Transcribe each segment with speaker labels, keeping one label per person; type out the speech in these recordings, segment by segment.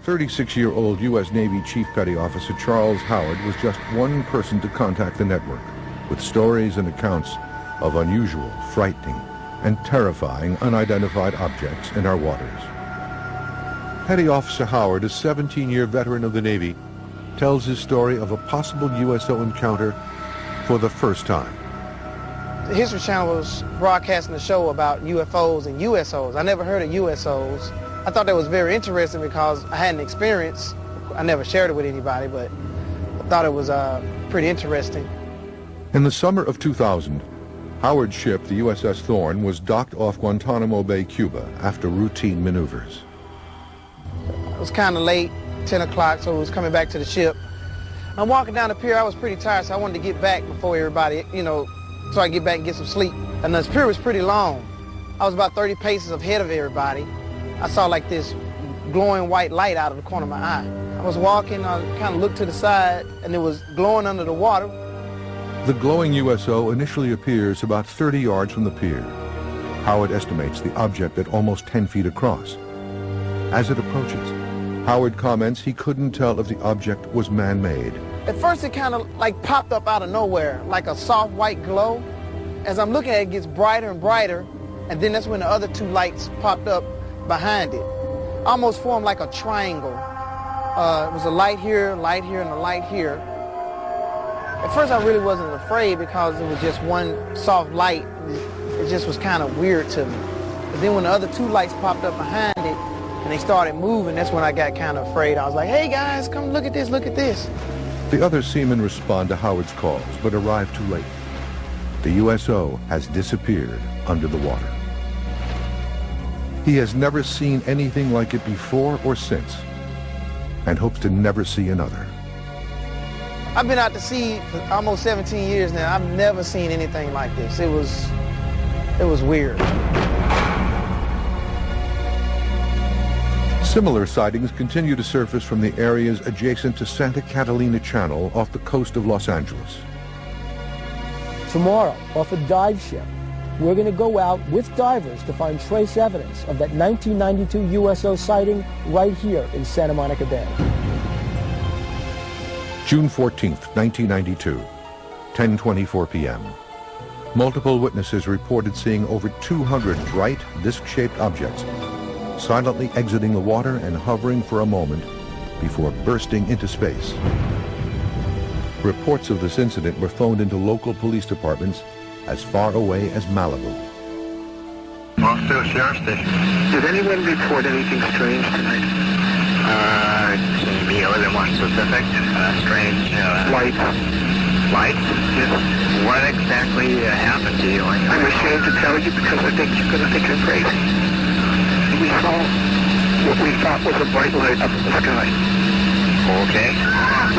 Speaker 1: 36-year-old U.S. Navy Chief Petty Officer Charles Howard was just one person to contact the network with stories and accounts of unusual, frightening, and terrifying unidentified objects in our waters. Petty Officer Howard, a 17-year veteran of the Navy, tells his story of a possible USO encounter for the first time.
Speaker 2: The History Channel was broadcasting a show about UFOs and USOs. I never heard of USOs. I thought that was very interesting because I had an experience. I never shared it with anybody, but I thought it was pretty interesting.
Speaker 1: In the summer of 2000, Howard's ship, the USS Thorn, was docked off Guantanamo Bay, Cuba, after routine maneuvers.
Speaker 2: It was kind of late, 10 o'clock, so it was coming back to the ship. I'm walking down the pier. I was pretty tired, so I wanted to get back before everybody, so I could get back and get some sleep. And the pier was pretty long. I was about 30 paces ahead of everybody. I saw like this glowing white light out of the corner of my eye. I was walking, I kind of looked to the side, and it was glowing under the water.
Speaker 1: The glowing USO initially appears about 30 yards from the pier. Howard estimates the object at almost 10 feet across. As it approaches, Howard comments he couldn't tell if the object was man-made.
Speaker 2: At first it kind of like popped up out of nowhere, like a soft white glow. As I'm looking at it, it gets brighter and brighter, and then that's when the other two lights popped up behind it. Almost formed like a triangle. It was a light here, and a light here. At first I really wasn't afraid because it was just one soft light. It just was kind of weird to me. But then when the other two lights popped up behind it and they started moving, that's when I got kind of afraid. I was like, hey guys, come look at this, look at this.
Speaker 1: The other seamen respond to Howard's calls, but arrive too late. The USO has disappeared under the water. He has never seen anything like it before or since, and hopes to never see another.
Speaker 2: I've been out to sea for almost 17 years now. I've never seen anything like this. It was weird.
Speaker 1: Similar sightings continue to surface from the areas adjacent to Santa Catalina Channel off the coast of Los Angeles.
Speaker 3: Tomorrow, off a dive ship, we're going to go out with divers to find trace evidence of that 1992 USO sighting right here in Santa Monica Bay.
Speaker 1: June 14th, 1992, 10:24 p.m. Multiple witnesses reported seeing over 200 bright, disc-shaped objects silently exiting the water and hovering for a moment before bursting into space. Reports of this incident were phoned into local police departments as far away as Malibu.
Speaker 4: Officer, Sheriff Station. Did anyone report anything strange tonight? Can you be a little more specific? Strange, lights. Lights? Yes. What exactly happened to you? I'm ashamed to tell you because I think you're going to think I'm crazy. We saw what we thought was a bright light up in the sky. Okay.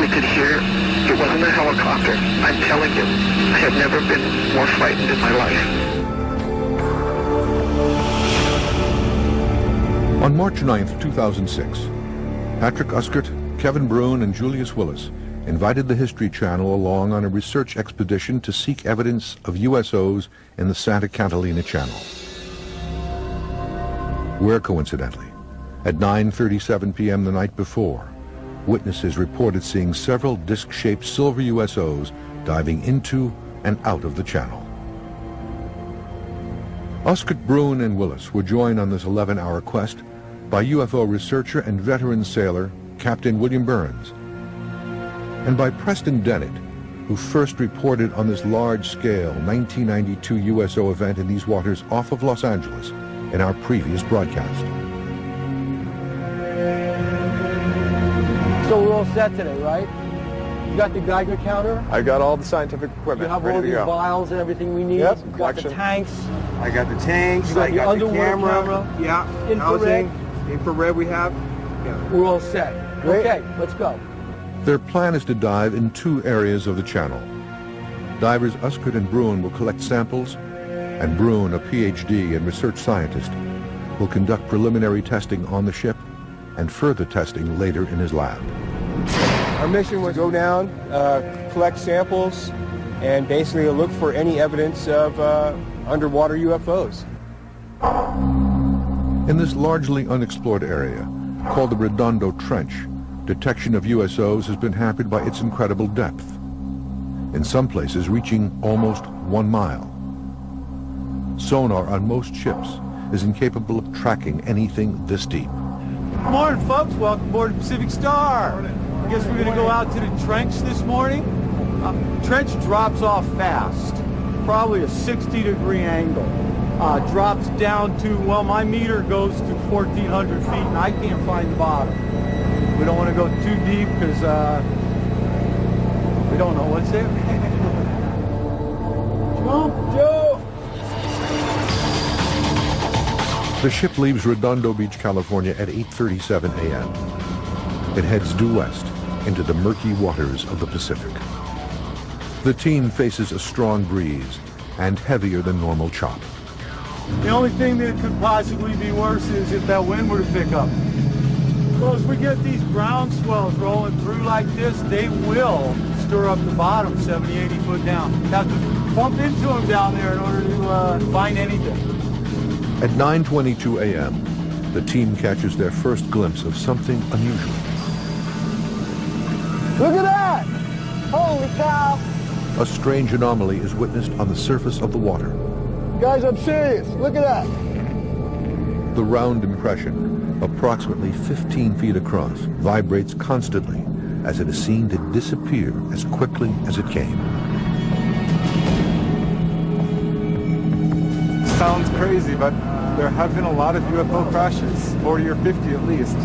Speaker 4: We could hear it wasn't a helicopter. I'm telling you, I have never been more frightened in my life.
Speaker 1: On March 9th, 2006, Patrick Uskert, Kevin Brune, and Julius Willis invited the History Channel along on a research expedition to seek evidence of USOs in the Santa Catalina Channel. Where, coincidentally, at 9:37 p.m. the night before, witnesses reported seeing several disc-shaped silver USOs diving into and out of the channel. Uskert, Brune, and Willis were joined on this 11-hour quest by UFO researcher and veteran sailor Captain William Burns, and by Preston Dennett, who first reported on this large-scale 1992 USO event in these waters off of Los Angeles in our previous broadcast.
Speaker 3: So we're all set today, right? You got the Geiger counter?
Speaker 5: I got all the scientific equipment.
Speaker 3: You have
Speaker 5: ready
Speaker 3: all
Speaker 5: to
Speaker 3: the
Speaker 5: go.
Speaker 3: vials and everything we need?
Speaker 5: Yep,
Speaker 3: You got the
Speaker 5: collection.
Speaker 3: tanks?
Speaker 5: I got the tanks,
Speaker 3: You got
Speaker 5: I
Speaker 3: the
Speaker 5: got the
Speaker 3: underwater
Speaker 5: camera.
Speaker 3: camera?
Speaker 5: Yeah,
Speaker 3: Infrared?
Speaker 5: housing, infrared we have. Yeah.
Speaker 3: We're all set.
Speaker 5: Great.
Speaker 3: Okay, let's go.
Speaker 1: Their plan is to dive in two areas of the channel. Divers Uskert and Brune will collect samples, and Brune, a PhD and research scientist, will conduct preliminary testing on the ship and further testing later in his lab.
Speaker 5: Our mission was to go down, collect samples, and basically look for any evidence of underwater UFOs.
Speaker 1: In this largely unexplored area, Called the Redondo Trench, detection of USOs has been hampered by its incredible depth, in some places reaching almost 1 mile. Sonar on most ships is incapable of tracking anything this deep.
Speaker 6: Good morning, folks. Welcome aboard the Pacific Star. I guess we're going to go out to the trench this morning. Trench drops off fast, probably a 60-degree angle. Drops down to, well, my meter goes to 1,400 feet, and I can't find the bottom. We don't want to go too deep because we don't know what's there. Jump, Joe!
Speaker 1: The ship leaves Redondo Beach, California at 8:37 a.m. It heads due west into the murky waters of the Pacific. The team faces a strong breeze and heavier than normal chop.
Speaker 6: The only thing that could possibly be worse is if that wind were to pick up. Well, as we get these ground swells rolling through like this, they will stir up the bottom 70, 80 foot down. Have to bump into them down there in order to find anything.
Speaker 1: At 9:22 a.m., the team catches their first glimpse of something unusual.
Speaker 2: Look at that! Holy cow!
Speaker 1: A strange anomaly is witnessed on the surface of the water.
Speaker 2: Guys, I'm serious. Look at that.
Speaker 1: The round impression, approximately 15 feet across, vibrates constantly as it is seen to disappear as quickly as it came.
Speaker 7: Sounds crazy, but there have been a lot of UFO crashes, 40 or 50 at least.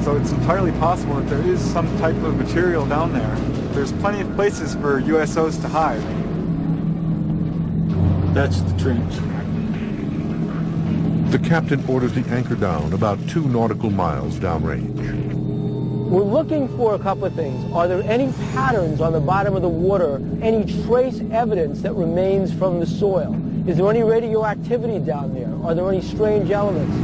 Speaker 7: So it's entirely possible that there is some type of material down there. There's plenty of places for USOs to hide.
Speaker 6: That's the trench.
Speaker 1: The captain orders the anchor down about 2 nautical miles downrange.
Speaker 3: We're looking for a couple of things. Are there any patterns on the bottom of the water, any trace evidence that remains from the soil? Is there any radioactivity down there? Are there any strange elements?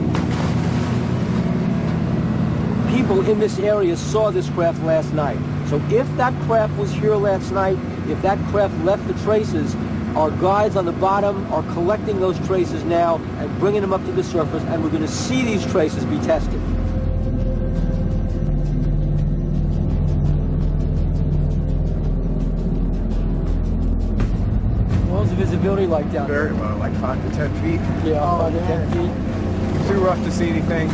Speaker 3: People in this area saw this craft last night. So if that craft was here last night, if that craft left the traces, our guides on the bottom are collecting those traces now and bringing them up to the surface, and we're going to see these traces be tested. What was the visibility like down there?
Speaker 7: Very low, like 5 to 10 feet.
Speaker 3: Yeah, 5 to 10 feet.
Speaker 7: Too rough to see anything.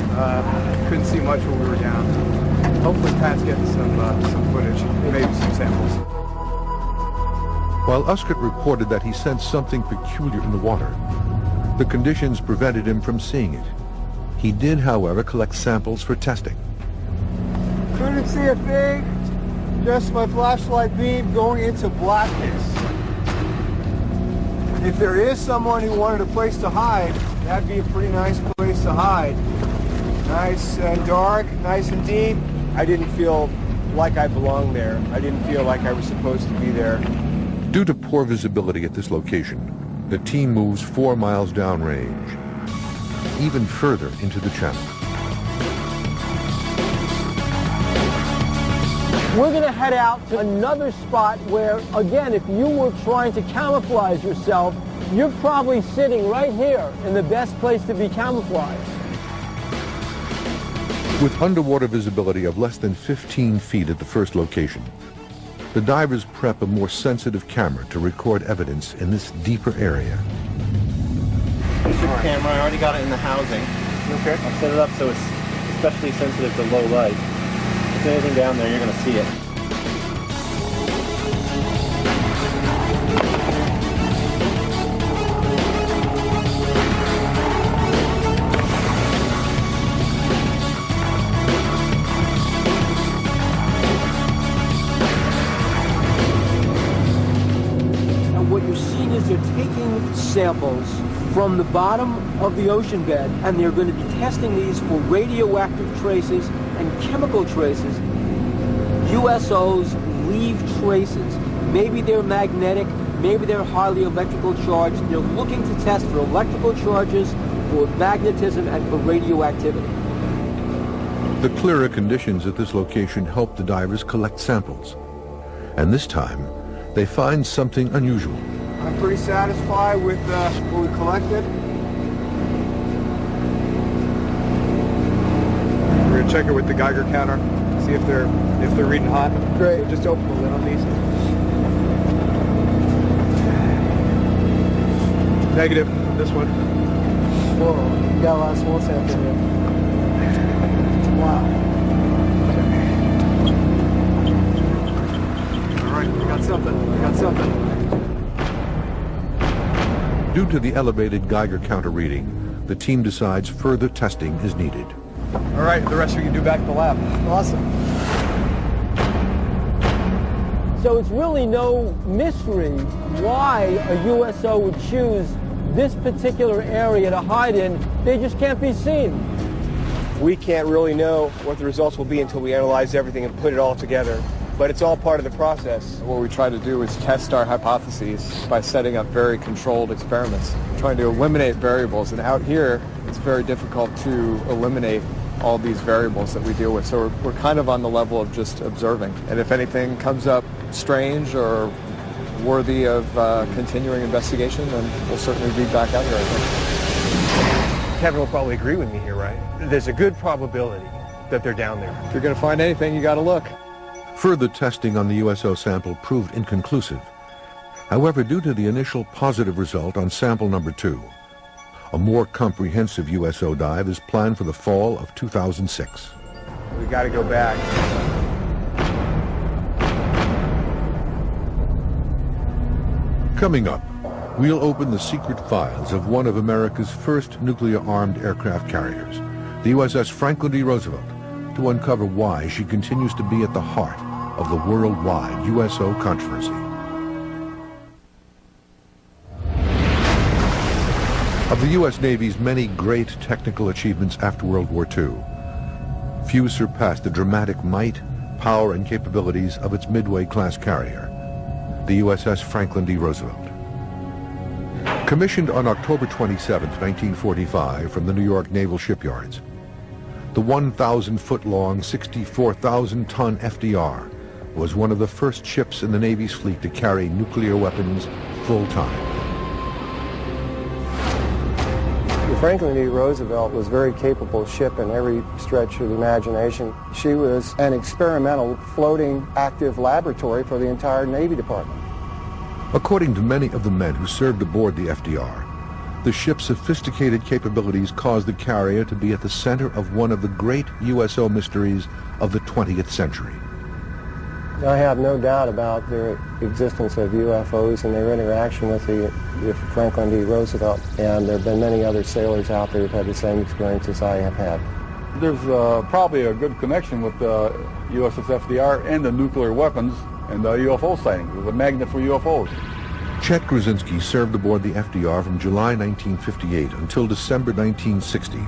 Speaker 7: Couldn't see much when we were down. Hopefully Pat's getting some footage, maybe some samples.
Speaker 1: While Uskett reported that he sensed something peculiar in the water, the conditions prevented him from seeing it. He did, however, collect samples for testing.
Speaker 5: Couldn't see a thing, just my flashlight beam going into blackness. If there is someone who wanted a place to hide, that'd be a pretty nice place to hide. Nice and dark, nice and deep. I didn't feel like I belonged there. I didn't feel like I was supposed to be there.
Speaker 1: Due to poor visibility at this location, the team moves 4 miles downrange, even further into the channel.
Speaker 3: We're going to head out to another spot where, again, if you were trying to camouflage yourself, you're probably sitting right here in the best place to be camouflaged.
Speaker 1: With underwater visibility of less than 15 feet at the first location, the divers prep a more sensitive camera to record evidence in this deeper area.
Speaker 8: Here's your camera. I already got it in the housing.
Speaker 7: Okay.
Speaker 8: I'll set it up so it's especially sensitive to low light. If there's anything down there, you're going to see it.
Speaker 3: Samples from the bottom of the ocean bed, and they're going to be testing these for radioactive traces and chemical traces. USOs leave traces. Maybe they're magnetic, maybe they're highly electrical charged. They're looking to test for electrical charges, for magnetism, and for radioactivity.
Speaker 1: The clearer conditions at this location help the divers collect samples. And this time, they find something unusual.
Speaker 5: I'm pretty satisfied with what we collected.
Speaker 7: We're check it with the Geiger counter, see if they're reading hot.
Speaker 5: Great.
Speaker 7: So just open the lid on these. Negative, this one.
Speaker 5: Whoa, you got a lot of small sample here. Wow.
Speaker 7: All right, we got something. We got something.
Speaker 1: Due to the elevated Geiger counter reading, the team decides further testing is needed.
Speaker 7: All right, the rest we can do back at the lab.
Speaker 5: Awesome.
Speaker 3: So it's really no mystery why a USO would choose this particular area to hide in. They just can't be seen.
Speaker 5: We can't really know what the results will be until we analyze everything and put it all together. But it's all part of the process.
Speaker 7: What we try to do is test our hypotheses by setting up very controlled experiments, trying to eliminate variables. And out here, it's very difficult to eliminate all these variables that we deal with. So we're kind of on the level of just observing. And if anything comes up strange or worthy of continuing investigation, then we'll certainly be back out here, I think.
Speaker 5: Kevin will probably agree with me here, right? There's a good probability that they're down there.
Speaker 7: If you're going to find anything, you got to look.
Speaker 1: Further testing on the USO sample proved inconclusive. However, due to the initial positive result on sample number 2, a more comprehensive USO dive is planned for the fall of 2006.
Speaker 5: We got to go back.
Speaker 1: Coming up, we'll open the secret files of one of America's first nuclear-armed aircraft carriers, the USS Franklin D. Roosevelt, to uncover why she continues to be at the heart of the worldwide USO controversy. Of the U.S. Navy's many great technical achievements after World War II, few surpassed the dramatic might, power, and capabilities of its Midway-class carrier, the USS Franklin D. Roosevelt. Commissioned on October 27, 1945 from the New York Naval shipyards, the 1,000-foot-long, 64,000-ton FDR was one of the first ships in the Navy's fleet to carry nuclear weapons full-time.
Speaker 9: The Franklin D. Roosevelt was a very capable ship in every stretch of the imagination. She was an experimental floating active laboratory for the entire Navy Department.
Speaker 1: According to many of the men who served aboard the FDR, the ship's sophisticated capabilities caused the carrier to be at the center of one of the great USO mysteries of the 20th century.
Speaker 9: I have no doubt about the existence of UFOs and their interaction with the Franklin D. Roosevelt, and there have been many other sailors out there who've had the same experience as I have had.
Speaker 10: There's probably a good connection with the USS FDR and the nuclear weapons and the UFO sightings. It was a magnet for UFOs.
Speaker 1: Chet Grudzinski served aboard the FDR from July 1958 until December 1960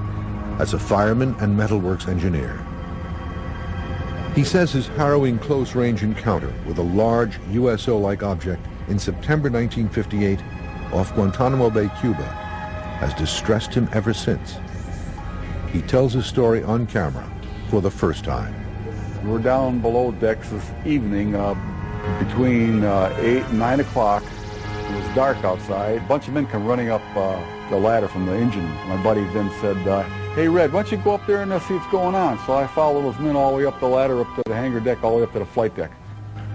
Speaker 1: as a fireman and metalworks engineer. He says his harrowing close-range encounter with a large USO-like object in September 1958 off Guantanamo Bay, Cuba, has distressed him ever since. He tells his story on camera for the first time.
Speaker 10: We're down below decks this evening between 8 and 9 o'clock. It was dark outside. A bunch of men come running up the ladder from the engine. My buddy then said, "Hey, Red, why don't you go up there and see what's going on?" So I followed those men all the way up the ladder, up to the hangar deck, all the way up to the flight deck.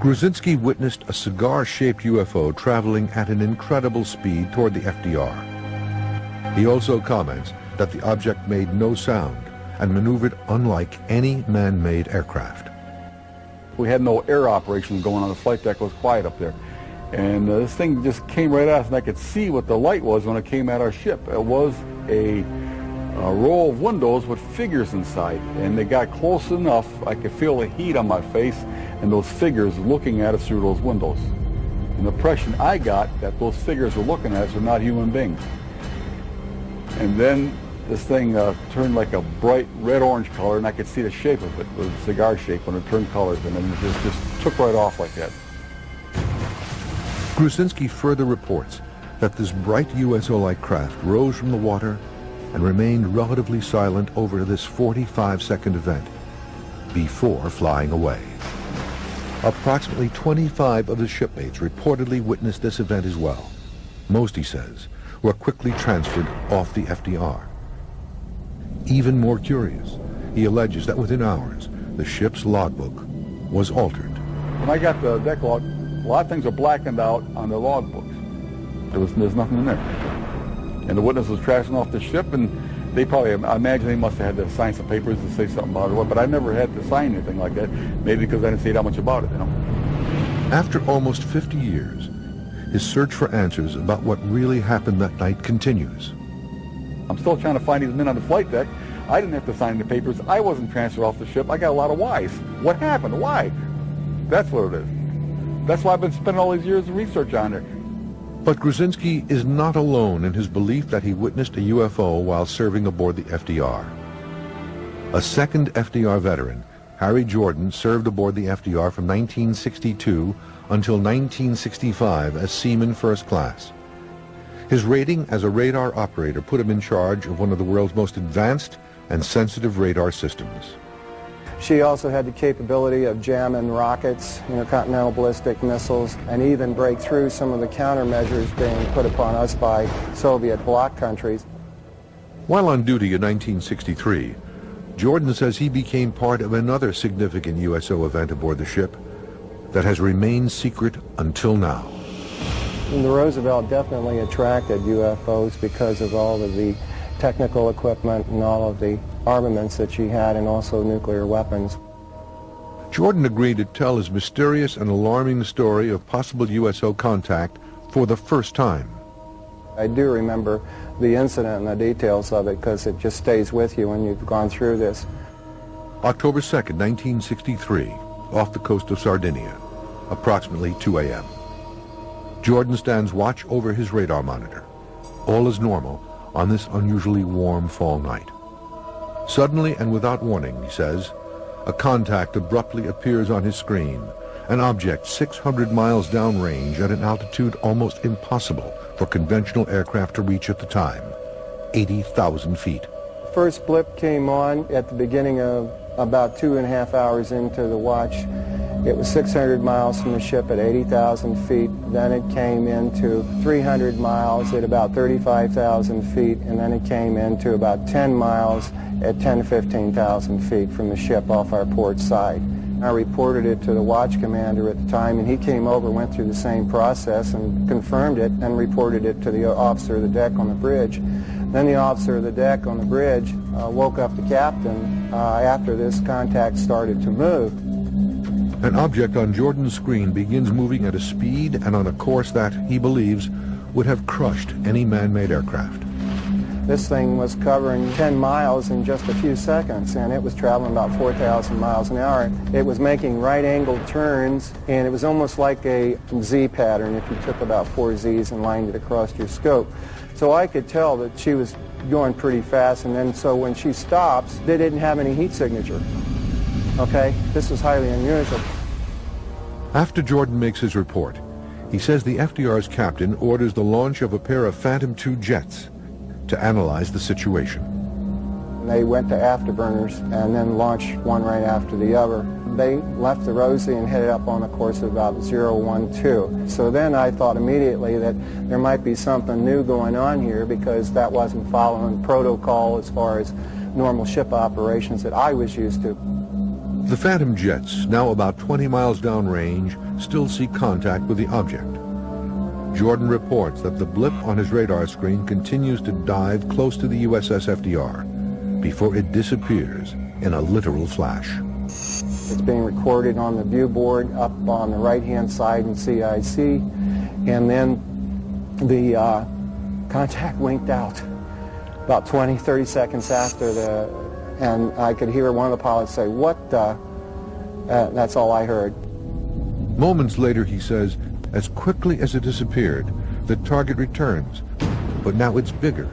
Speaker 1: Grudzinski witnessed a cigar-shaped UFO traveling at an incredible speed toward the FDR. He also comments that the object made no sound and maneuvered unlike any man-made aircraft.
Speaker 10: We had no air operations going on. The flight deck was quiet up there. And this thing just came right at us, and I could see what the light was when it came at our ship. It was a row of windows with figures inside, and they got close enough I could feel the heat on my face and those figures looking at us through those windows. And the impression I got that those figures were looking at us were not human beings. And then this thing turned like a bright red-orange color, and I could see the shape of it. It was a cigar shape when it turned colors, and then it just took right off like that.
Speaker 1: Grudzinski further reports that this bright USO-like craft rose from the water and remained relatively silent over this 45-second event before flying away. Approximately 25 of his shipmates reportedly witnessed this event as well. Most, he says, were quickly transferred off the FDR. Even more curious, he alleges that within hours, the ship's logbook was altered.
Speaker 10: When I got the deck log, a lot of things are blackened out on the logbooks. There's nothing in there. And the witness was trashing off the ship, and they probably, I imagine they must have had to sign some papers to say something about it, but I never had to sign anything like that, maybe because I didn't say that much about it, you know.
Speaker 1: After almost 50 years, his search for answers about what really happened that night continues.
Speaker 10: I'm still trying to find these men on the flight deck. I didn't have to sign the papers. I wasn't transferred off the ship. I got a lot of whys. What happened? Why? That's what it is. That's why I've been spending all these years of research on it.
Speaker 1: But Grzinski is not alone in his belief that he witnessed a UFO while serving aboard the FDR. A second FDR veteran, Harry Jordan, served aboard the FDR from 1962 until 1965 as Seaman First Class. His rating as a radar operator put him in charge of one of the world's most advanced and sensitive radar systems.
Speaker 9: She also had the capability of jamming rockets, intercontinental ballistic missiles, and even break through some of the countermeasures being put upon us by Soviet bloc countries.
Speaker 1: While on duty in 1963, Jordan says he became part of another significant USO event aboard the ship that has remained secret until now.
Speaker 9: And the Roosevelt definitely attracted UFOs because of all of the technical equipment and all of the armaments that she had, and also nuclear weapons.
Speaker 1: Jordan agreed to tell his mysterious and alarming story of possible USO contact for the first time.
Speaker 9: I do remember the incident and the details of it because it just stays with you when you've gone through this.
Speaker 1: October 2nd, 1963, off the coast of Sardinia, approximately 2 a.m. Jordan stands watch over his radar monitor. All is normal on this unusually warm fall night. Suddenly and without warning, he says, a contact abruptly appears on his screen, an object 600 miles downrange at an altitude almost impossible for conventional aircraft to reach at the time, 80,000 feet.
Speaker 9: The first blip came on at the beginning of about 2.5 hours into the watch. It was 600 miles from the ship at 80,000 feet. Then it came into 300 miles at about 35,000 feet, and then it came into about 10 miles at 10 to 15,000 feet from the ship off our port side. I reported it to the watch commander at the time, and he came over, went through the same process and confirmed it, and reported it to the officer of the deck on the bridge. Then the officer of the deck on the bridge woke up the captain after this contact started to move.
Speaker 1: An object on Jordan's screen begins moving at a speed and on a course that, he believes, would have crushed any man-made aircraft.
Speaker 9: This thing was covering 10 miles in just a few seconds, and it was traveling about 4,000 miles an hour. It was making right-angled turns, and it was almost like a Z pattern if you took about 4 Z's and lined it across your scope. So I could tell that she was going pretty fast, and then so when she stops, they didn't have any heat signature. Okay? This was highly unusual.
Speaker 1: After Jordan makes his report, he says the FDR's captain orders the launch of a pair of Phantom II jets to analyze the situation.
Speaker 9: They went to afterburners and then launched one right after the other. They left the Rosie and headed up on a course of about 012. So then I thought immediately that there might be something new going on here, because that wasn't following protocol as far as normal ship operations that I was used to.
Speaker 1: The Phantom jets, now about 20 miles downrange, still see contact with the object. Jordan reports that the blip on his radar screen continues to dive close to the USS FDR before it disappears in a literal flash.
Speaker 9: It's being recorded on the view board up on the right-hand side in CIC, and then the contact winked out about 20, 30 seconds after and I could hear one of the pilots say, "What the?" That's all I heard.
Speaker 1: Moments later, he says, as quickly as it disappeared, the target returns, but now it's bigger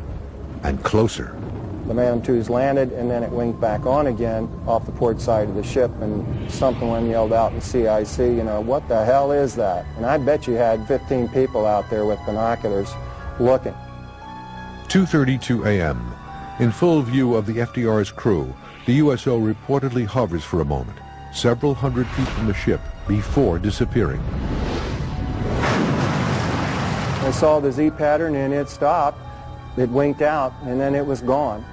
Speaker 1: and closer.
Speaker 9: The Phantom II's landed, and then it winked back on again off the port side of the ship, and someone yelled out in CIC, "What the hell is that?" And I bet you had 15 people out there with binoculars looking.
Speaker 1: 2:32 a.m. In full view of the FDR's crew, the USO reportedly hovers for a moment, several hundred feet from the ship, before disappearing.
Speaker 9: I saw the Z pattern, and it stopped. It winked out, and then it was gone.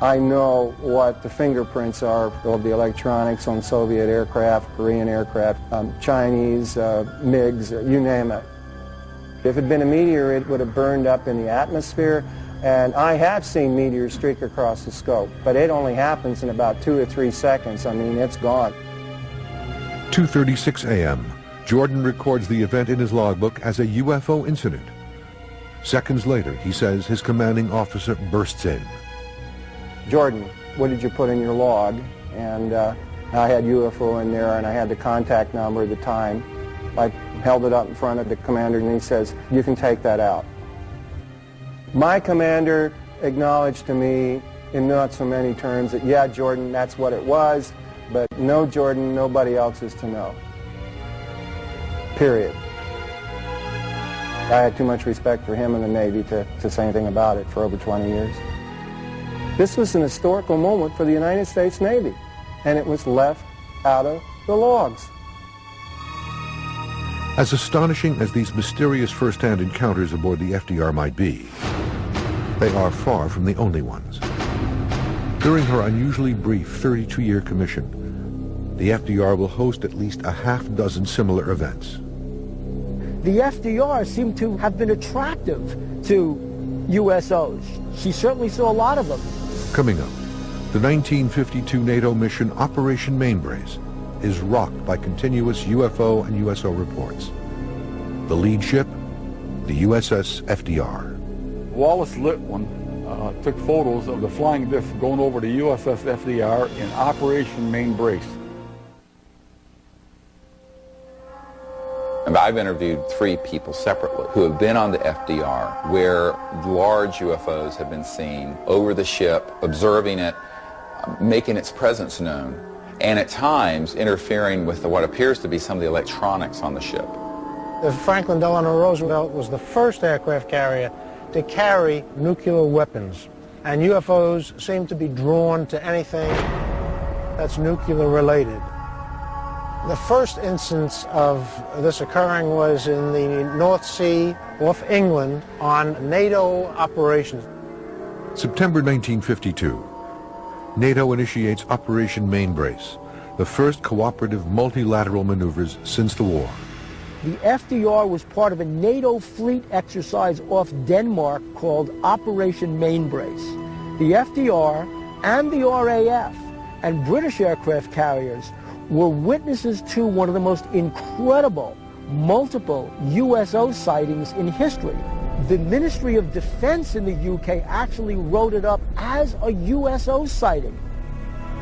Speaker 9: I know what the fingerprints are of the electronics on Soviet aircraft, Korean aircraft, Chinese, MiGs, you name it. If it had been a meteor, it would have burned up in the atmosphere, and I have seen meteors streak across the scope, but it only happens in about 2 or 3 seconds. I mean, it's gone.
Speaker 1: 2:36 a.m. Jordan records the event in his logbook as a UFO incident. Seconds later, he says his commanding officer bursts in.
Speaker 9: Jordan, what did you put in your log? And I had UFO in there, and I had the contact number at the time. I held it up in front of the commander, and he says, you can take that out. My commander acknowledged to me in not so many terms that, yeah, Jordan, that's what it was, but no, Jordan, nobody else is to know. Period. I had too much respect for him and the Navy to say anything about it for over 20 years. This was an historical moment for the United States Navy, and it was left out of the logs.
Speaker 1: As astonishing as these mysterious first-hand encounters aboard the FDR might be, they are far from the only ones. During her unusually brief 32-year commission, the FDR will host at least a half-dozen similar events.
Speaker 3: The FDR seemed to have been attractive to USOs. She certainly saw a lot of them.
Speaker 1: Coming up, the 1952 NATO mission Operation Mainbrace is rocked by continuous UFO and USO reports. The lead ship, the USS FDR.
Speaker 10: Wallace Litwin took photos of the flying disc going over the USS FDR in Operation Mainbrace.
Speaker 11: I've interviewed 3 people separately who have been on the FDR where large UFOs have been seen over the ship, observing it, making its presence known, and at times interfering with what appears to be some of the electronics on the ship.
Speaker 12: The Franklin Delano Roosevelt was the first aircraft carrier to carry nuclear weapons, and UFOs seem to be drawn to anything that's nuclear related. The first instance of this occurring was in the North Sea off England on NATO operations.
Speaker 1: September 1952. NATO initiates Operation Mainbrace, the first cooperative multilateral maneuvers since the war.
Speaker 3: The FDR was part of a NATO fleet exercise off Denmark called Operation Mainbrace. The FDR and the RAF and British aircraft carriers were witnesses to one of the most incredible multiple USO sightings in history. The Ministry of Defense in the UK actually wrote it up as a USO sighting.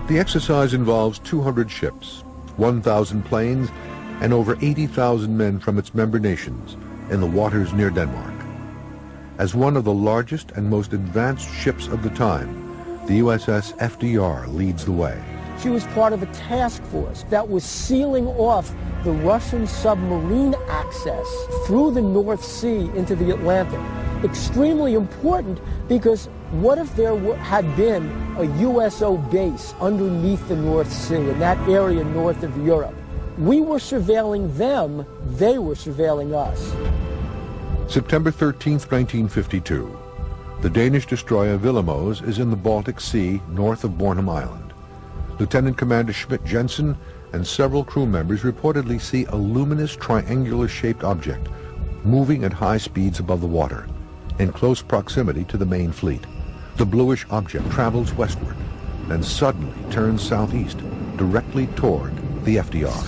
Speaker 1: The exercise involves 200 ships, 1,000 planes, and over 80,000 men from its member nations in the waters near Denmark. As one of the largest and most advanced ships of the time, the USS FDR leads the way.
Speaker 3: She was part of a task force that was sealing off the Russian submarine access through the North Sea into the Atlantic. Extremely important because what if there had been a USO base underneath the North Sea in that area north of Europe? We were surveilling them, they were surveilling us.
Speaker 1: September 13th, 1952. The Danish destroyer Willemoes is in the Baltic Sea north of Bornholm Island. Lieutenant Commander Schmidt-Jensen and several crew members reportedly see a luminous triangular-shaped object moving at high speeds above the water, in close proximity to the main fleet. The bluish object travels westward, then suddenly turns southeast, directly toward the FDR.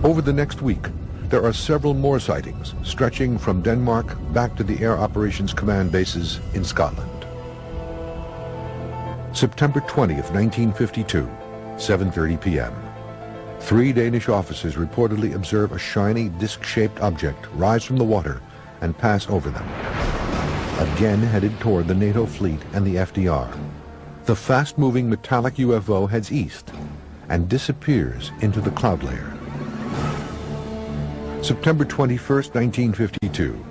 Speaker 1: Over the next week, there are several more sightings, stretching from Denmark back to the Air Operations Command bases in Scotland. September 20th, 1952, 7:30 p.m. 3 Danish officers reportedly observe a shiny disc-shaped object rise from the water and pass over them, again headed toward the NATO fleet and the FDR. The fast-moving metallic UFO heads east and disappears into the cloud layer. September 21st, 1952,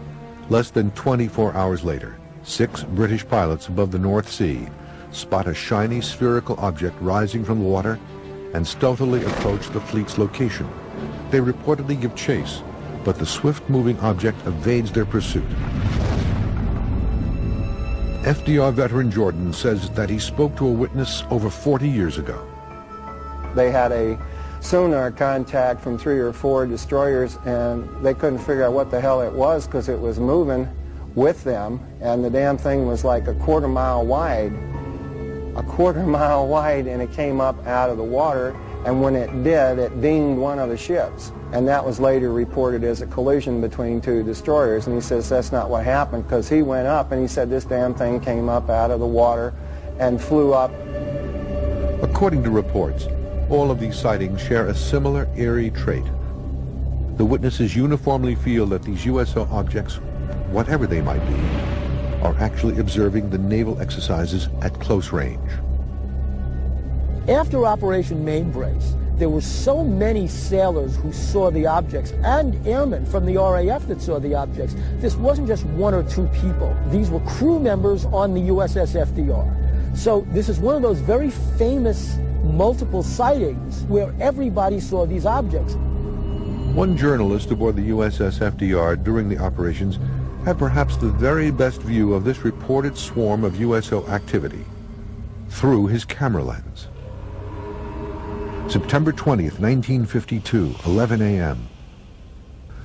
Speaker 1: less than 24 hours later, 6 British pilots above the North Sea spot a shiny spherical object rising from the water and stealthily approach the fleet's location. They reportedly give chase, but the swift-moving object evades their pursuit. FDR veteran Jordan says that he spoke to a witness over 40 years ago.
Speaker 9: They had a sonar contact from 3 or 4 destroyers, and they couldn't figure out what the hell it was because it was moving with them, and the damn thing was like a quarter mile wide, and it came up out of the water, and when it did, it dinged one of the ships, and that was later reported as a collision between 2 destroyers. And he says that's not what happened, because he went up and he said this damn thing came up out of the water and flew up.
Speaker 1: According to reports, all of these sightings share a similar eerie trait. The witnesses uniformly feel that these USO objects, whatever they might be, are actually observing the naval exercises at close range.
Speaker 3: After Operation Mainbrace, there were so many sailors who saw the objects and airmen from the RAF that saw the objects. This wasn't just 1 or 2 people. These were crew members on the USS FDR. So this is one of those very famous multiple sightings where everybody saw these objects.
Speaker 1: One journalist aboard the USS FDR during the operations had perhaps the very best view of this reported swarm of USO activity through his camera lens. September 20th, 1952, 11 a.m.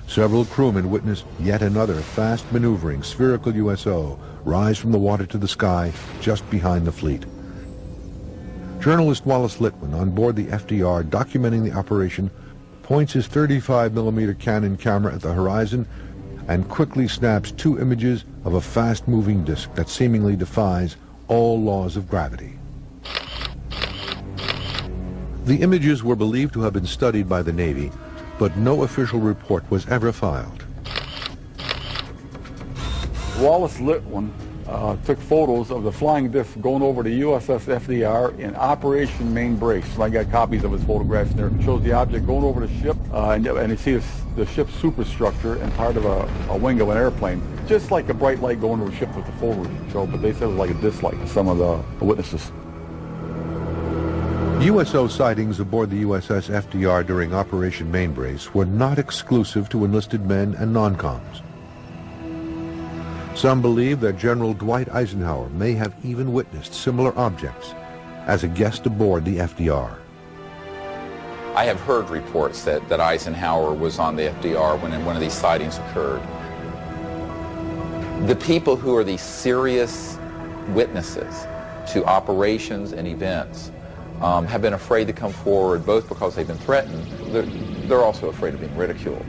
Speaker 1: Several crewmen witnessed yet another fast maneuvering spherical USO rise from the water to the sky just behind the fleet. Journalist Wallace Litwin, on board the FDR documenting the operation, points his 35mm Canon camera at the horizon and quickly snaps 2 images of a fast-moving disk that seemingly defies all laws of gravity. The images were believed to have been studied by the Navy, but no official report was ever filed.
Speaker 10: Wallace Litwin took photos of the flying disc going over the USS FDR in Operation Mainbrace. I got copies of his photographs there. It shows the object going over the ship, and you see the ship's superstructure and part of a wing of an airplane. Just like a bright light going over a ship with the photos show, but they said it was like a disc light to some of the witnesses.
Speaker 1: USO sightings aboard the USS FDR during Operation Mainbrace were not exclusive to enlisted men and non-coms. Some believe that General Dwight Eisenhower may have even witnessed similar objects as a guest aboard the FDR.
Speaker 11: I have heard reports that Eisenhower was on the FDR when one of these sightings occurred. The people who are the serious witnesses to operations and events have been afraid to come forward, both because they've been threatened, they're also afraid of being ridiculed.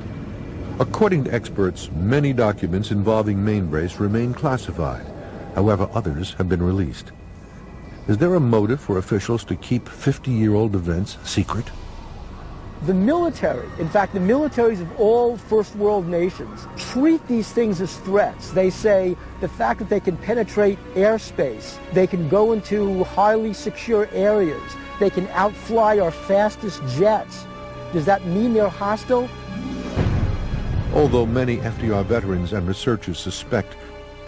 Speaker 1: According to experts, many documents involving Mainbrace remain classified. However, others have been released. Is there a motive for officials to keep 50-year-old events secret?
Speaker 3: The military, in fact, the militaries of all first world nations treat these things as threats. They say the fact that they can penetrate airspace, they can go into highly secure areas, they can outfly our fastest jets. Does that mean they're hostile?
Speaker 1: Although many FDR veterans and researchers suspect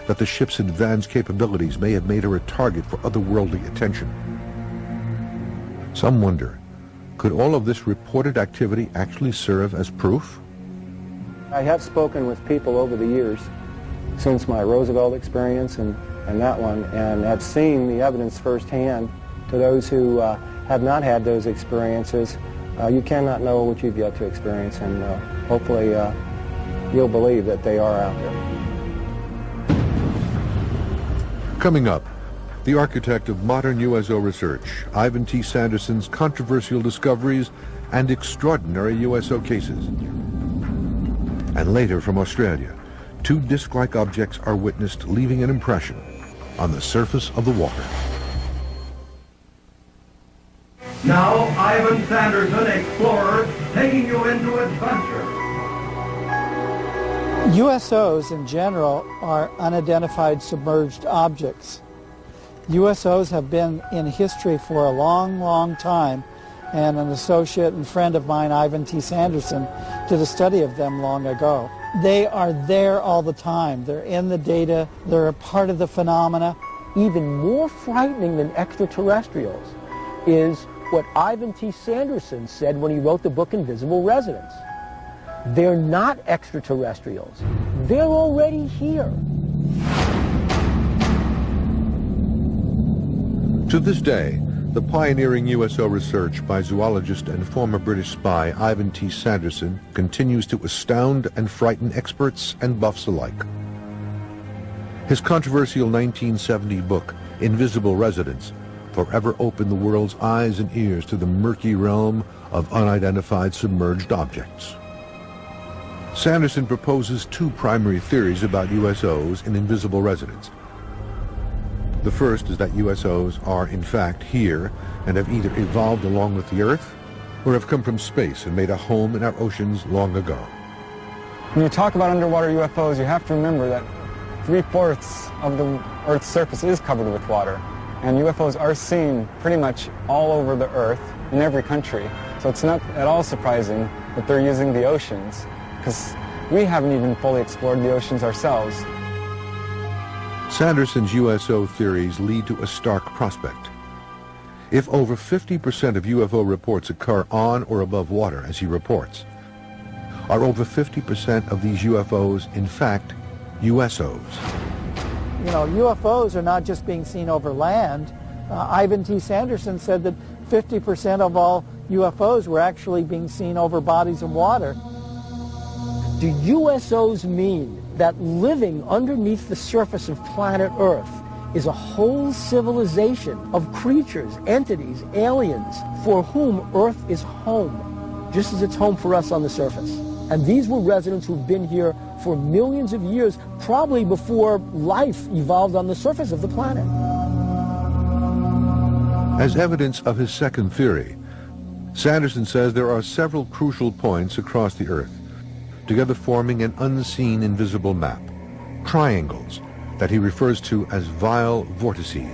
Speaker 1: that the ship's advanced capabilities may have made her a target for otherworldly attention, some wonder, could all of this reported activity actually serve as proof?
Speaker 9: I have spoken with people over the years, since my Roosevelt experience and that one, and have seen the evidence firsthand. To those who have not had those experiences, you cannot know what you've yet to experience, and hopefully you'll believe that they are out there.
Speaker 1: Coming up, the architect of modern USO research, Ivan T. Sanderson's controversial discoveries and extraordinary USO cases. And later from Australia, 2 disc-like objects are witnessed leaving an impression on the surface of the water.
Speaker 13: Now, Ivan Sanderson, explorer, taking you into adventure.
Speaker 14: USOs in general are unidentified submerged objects. USOs have been in history for a long, long time, and an associate and friend of mine, Ivan T. Sanderson, did a study of them long ago. They are there all the time. They're in the data. They're a part of the phenomena.
Speaker 3: Even more frightening than extraterrestrials is what Ivan T. Sanderson said when he wrote the book Invisible Residents. They're not extraterrestrials. They're already here.
Speaker 1: To this day, the pioneering USO research by zoologist and former British spy Ivan T. Sanderson continues to astound and frighten experts and buffs alike. His controversial 1970 book, Invisible Residents, forever opened the world's eyes and ears to the murky realm of unidentified submerged objects. Sanderson proposes two primary theories about USOs in Invisible Residents. The first is that USOs are in fact here and have either evolved along with the Earth or have come from space and made a home in our oceans long ago.
Speaker 15: When you talk about underwater UFOs, you have to remember that 3/4 of the Earth's surface is covered with water. And UFOs are seen pretty much all over the Earth, in every country. So it's not at all surprising that they're using the oceans, because we haven't even fully explored the oceans ourselves.
Speaker 1: Sanderson's USO theories lead to a stark prospect. If over 50% of UFO reports occur on or above water, as he reports, are over 50% of these UFOs in fact USOs?
Speaker 14: You know, UFOs are not just being seen over land. Ivan T. Sanderson said that 50% of all UFOs were actually being seen over bodies of water.
Speaker 3: Do USOs mean that living underneath the surface of planet Earth is a whole civilization of creatures, entities, aliens, for whom Earth is home, just as it's home for us on the surface? And these were residents who've been here for millions of years, probably before life evolved on the surface of the planet.
Speaker 1: As evidence of his second theory, Sanderson says there are several crucial points across the Earth, together forming an unseen invisible map, triangles that he refers to as vile vortices.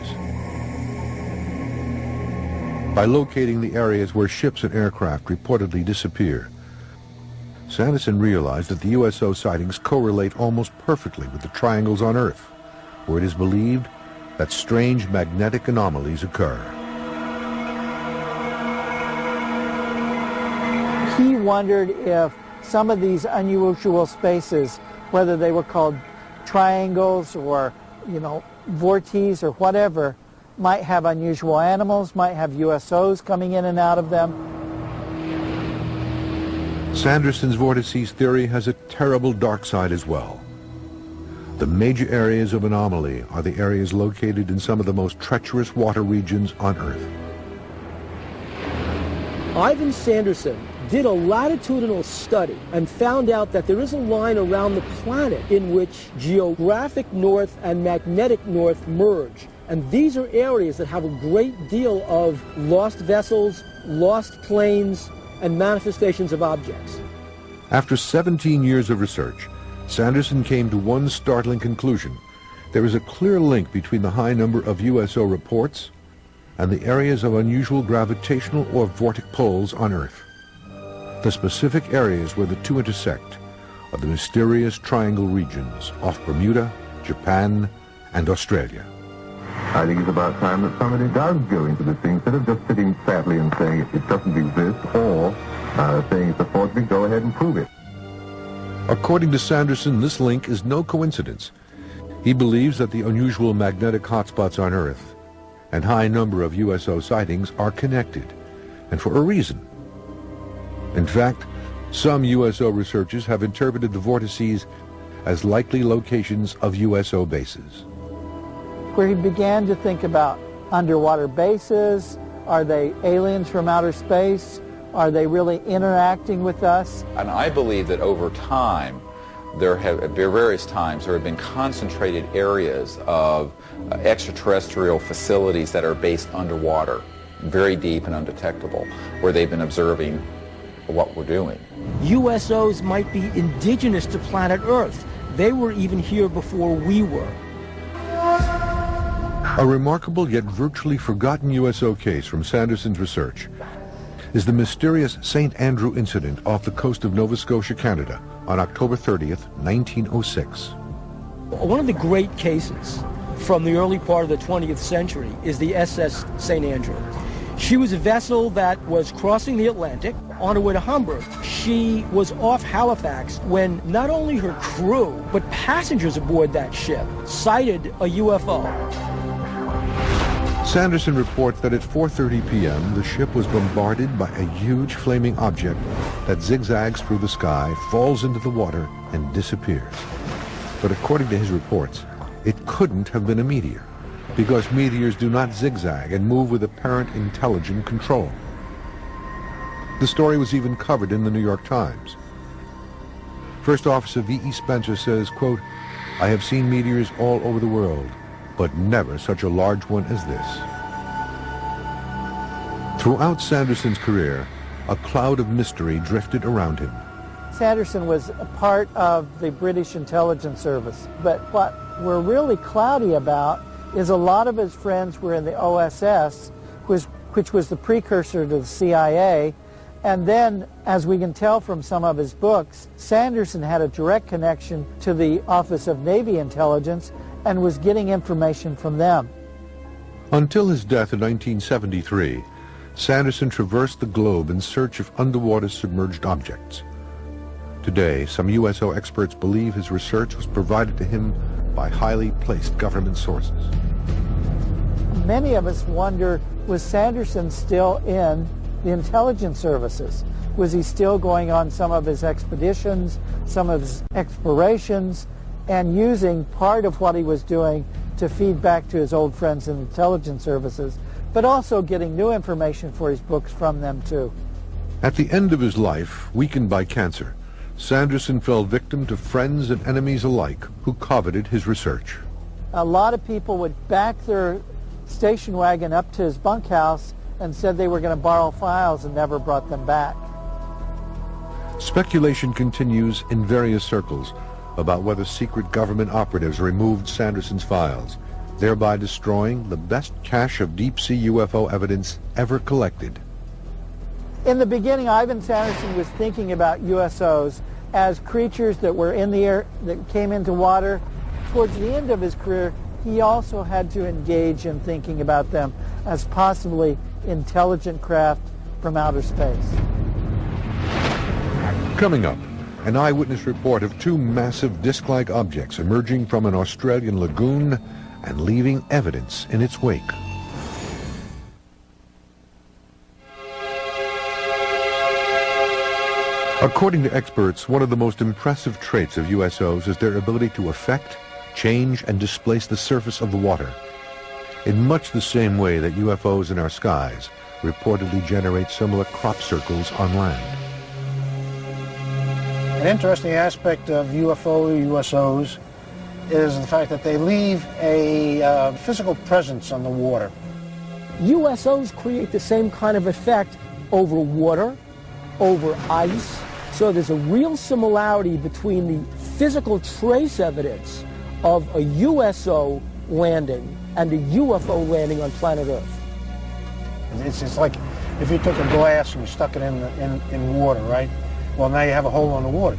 Speaker 1: By locating the areas where ships and aircraft reportedly disappear, Sanderson realized that the USO sightings correlate almost perfectly with the triangles on Earth, where it is believed that strange magnetic anomalies occur.
Speaker 14: He wondered if some of these unusual spaces, whether they were called triangles or, you know, vortices or whatever, might have unusual animals, might have USOs coming in and out of them.
Speaker 1: Sanderson's vortices theory has a terrible dark side as well. The major areas of anomaly are the areas located in some of the most treacherous water regions on Earth.
Speaker 3: Ivan Sanderson did a latitudinal study and found out that there is a line around the planet in which geographic north and magnetic north merge. And these are areas that have a great deal of lost vessels, lost planes, and manifestations of objects.
Speaker 1: After 17 years of research, Sanderson came to one startling conclusion. There is a clear link between the high number of USO reports and the areas of unusual gravitational or vortic poles on Earth. The specific areas where the two intersect are the mysterious triangle regions off Bermuda, Japan, and Australia.
Speaker 16: I think it's about time that somebody does go into this thing, instead of just sitting sadly and saying it doesn't exist, or saying it's a forgery, go ahead and prove it.
Speaker 1: According to Sanderson, this link is no coincidence. He believes that the unusual magnetic hotspots on Earth and high number of USO sightings are connected, and for a reason. In fact, some USO researchers have interpreted the vortices as likely locations of USO bases.
Speaker 14: Where he began to think about underwater bases. Are they aliens from outer space? Are they really interacting with us?
Speaker 11: And I believe that over time, at various times, there have been concentrated areas of extraterrestrial facilities that are based underwater, very deep and undetectable, where they've been observing what we're doing.
Speaker 3: USOs might be indigenous to planet Earth. They were even here before we were.
Speaker 1: A remarkable yet virtually forgotten USO case from Sanderson's research is the mysterious St. Andrew incident off the coast of Nova Scotia, Canada, on October 30th, 1906.
Speaker 3: One of the great cases from the early part of the 20th century is the SS St. Andrew. She was a vessel that was crossing the Atlantic on her way to Hamburg. She was off Halifax when not only her crew, but passengers aboard that ship sighted a UFO.
Speaker 1: Sanderson reports that at 4:30 p.m. the ship was bombarded by a huge flaming object that zigzags through the sky, falls into the water, and disappears. But according to his reports, it couldn't have been a meteor, because meteors do not zigzag and move with apparent intelligent control. The story was even covered in the New York Times. First Officer V.E. Spencer says, quote, "I have seen meteors all over the world, but never such a large one as this." Throughout Sanderson's career, a cloud of mystery drifted around him.
Speaker 14: Sanderson was a part of the British intelligence service, but what we're really cloudy about is a lot of his friends were in the OSS, which was the precursor to the CIA, and then, as we can tell from some of his books, Sanderson had a direct connection to the Office of Navy Intelligence and was getting information from them.
Speaker 1: Until his death in 1973, Sanderson traversed the globe in search of underwater submerged objects. Today, some USO experts believe his research was provided to him by highly placed government sources.
Speaker 14: Many of us wonder, was Sanderson still in the intelligence services? Was he still going on some of his expeditions, some of his explorations, and using part of what he was doing to feed back to his old friends in intelligence services, but also getting new information for his books from them too?
Speaker 1: At the end of his life, weakened by cancer, Sanderson fell victim to friends and enemies alike who coveted his research.
Speaker 14: A lot of people would back their station wagon up to his bunkhouse and said they were going to borrow files and never brought them back.
Speaker 1: Speculation continues in various circles about whether secret government operatives removed Sanderson's files, thereby destroying the best cache of deep-sea UFO evidence ever collected.
Speaker 14: In the beginning, Ivan Sanderson was thinking about USOs as creatures that were in the air, that came into water. Towards the end of his career, he also had to engage in thinking about them as possibly intelligent craft from outer space.
Speaker 1: Coming up, an eyewitness report of two massive disc-like objects emerging from an Australian lagoon and leaving evidence in its wake. According to experts, one of the most impressive traits of USOs is their ability to affect, change, and displace the surface of the water, in much the same way that UFOs in our skies reportedly generate similar crop circles on land.
Speaker 12: An interesting aspect of USOs is the fact that they leave a physical presence on the water.
Speaker 3: USOs create the same kind of effect over water, over ice, so there's a real similarity between the physical trace evidence of a USO landing and a UFO landing on planet Earth.
Speaker 12: It's like if you took a glass and you stuck it in water, right? Well, now you have a hole on the water.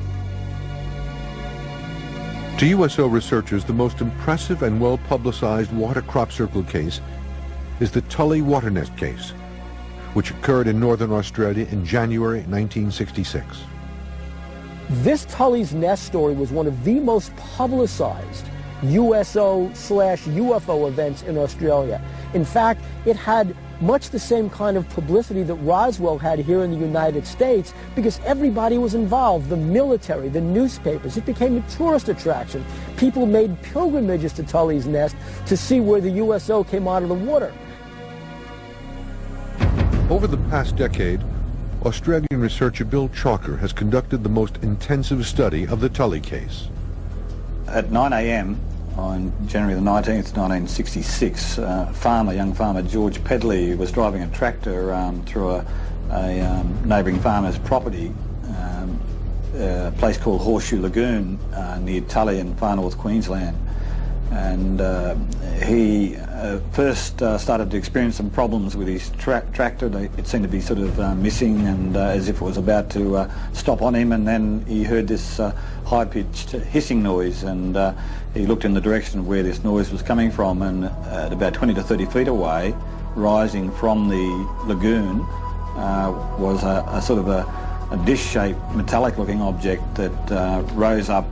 Speaker 1: To USO researchers, the most impressive and well-publicized water crop circle case is the Tully water nest case, which occurred in northern Australia in January 1966.
Speaker 3: This Tully's Nest story was one of the most publicized USO/UFO events in Australia. In fact, it had much the same kind of publicity that Roswell had here in the United States because everybody was involved, the military, the newspapers. It became a tourist attraction. People made pilgrimages to Tully's Nest to see where the USO came out of the water.
Speaker 1: Over the past decade, Australian researcher Bill Chalker has conducted the most intensive study of the Tully case.
Speaker 17: At 9 a.m. on January the 19th, 1966, young farmer George Pedley was driving a tractor through a neighbouring farmer's property, a place called Horseshoe Lagoon near Tully in far north Queensland. And he first started to experience some problems with his tractor. It seemed to be sort of missing and as if it was about to stop on him, and then he heard this high-pitched hissing noise, and he looked in the direction of where this noise was coming from, and at about 20 to 30 feet away, rising from the lagoon, was a sort of a dish-shaped metallic-looking object that rose up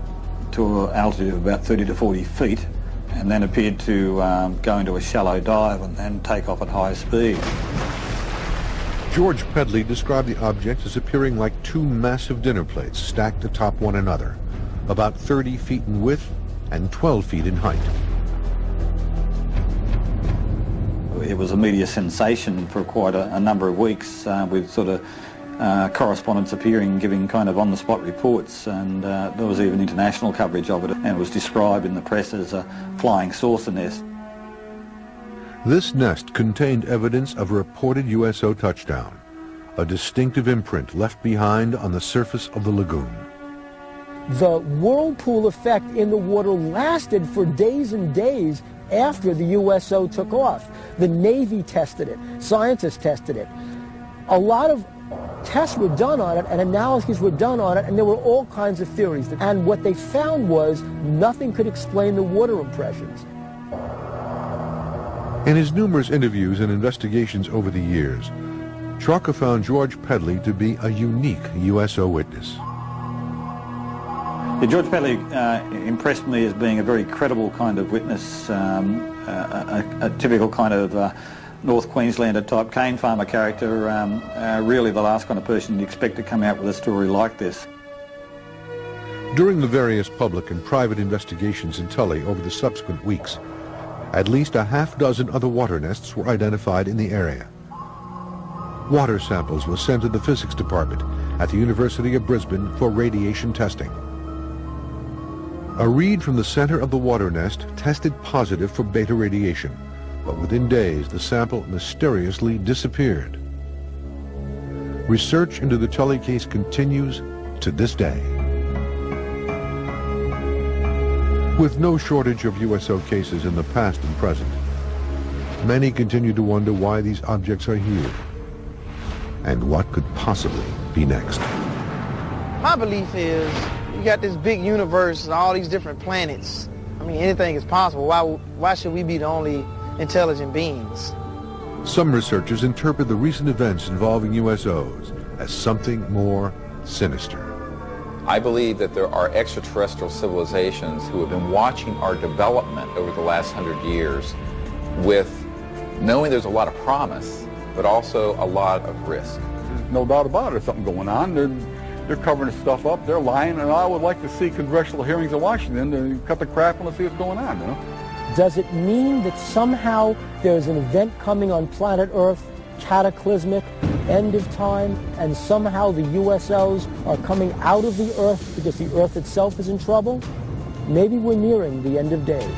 Speaker 17: to an altitude of about 30 to 40 feet and then appeared to go into a shallow dive and then take off at high speed.
Speaker 1: George Pedley described the object as appearing like two massive dinner plates stacked atop one another, about 30 feet in width and 12 feet in height.
Speaker 17: It was a media sensation for quite a number of weeks, with sort of correspondents appearing, giving kind of on-the-spot reports, and there was even international coverage of it, and it was described in the press as a flying saucer nest.
Speaker 1: This nest contained evidence of a reported USO touchdown, a distinctive imprint left behind on the surface of the lagoon.
Speaker 3: The whirlpool effect in the water lasted for days and days after the USO took off. The Navy tested it, scientists tested it. A lot of tests were done on it and analyses were done on it, and there were all kinds of theories. And what they found was nothing could explain the water impressions.
Speaker 1: In his numerous interviews and investigations over the years, Trocca found George Pedley to be a unique USO witness.
Speaker 17: Yeah, George Pedley impressed me as being a very credible kind of witness, a typical kind of North Queenslander type cane farmer character, really the last kind of person you'd expect to come out with a story like this.
Speaker 1: During the various public and private investigations in Tully over the subsequent weeks, at least a half-dozen other water nests were identified in the area. Water samples were sent to the physics department at the University of Brisbane for radiation testing. A read from the center of the water nest tested positive for beta radiation, but within days the sample mysteriously disappeared. Research into the Tully case continues to this day. With no shortage of USO cases in the past and present, many continue to wonder why these objects are here and what could possibly be next.
Speaker 2: My belief is you got this big universe and all these different planets. I mean, anything is possible. Why should we be the only intelligent beings?
Speaker 1: Some researchers interpret the recent events involving USOs as something more sinister.
Speaker 11: I believe that there are extraterrestrial civilizations who have been watching our development over the last 100 years with knowing there's a lot of promise, but also a lot of risk.
Speaker 10: There's no doubt about it, there's something going on. They're covering this stuff up, they're lying, and I would like to see congressional hearings in Washington to cut the crap and let's see what's going on, you know?
Speaker 3: Does it mean that somehow there's an event coming on planet Earth, cataclysmic, end of time, and somehow the USOs are coming out of the Earth because the Earth itself is in trouble? Maybe we're nearing the end of days.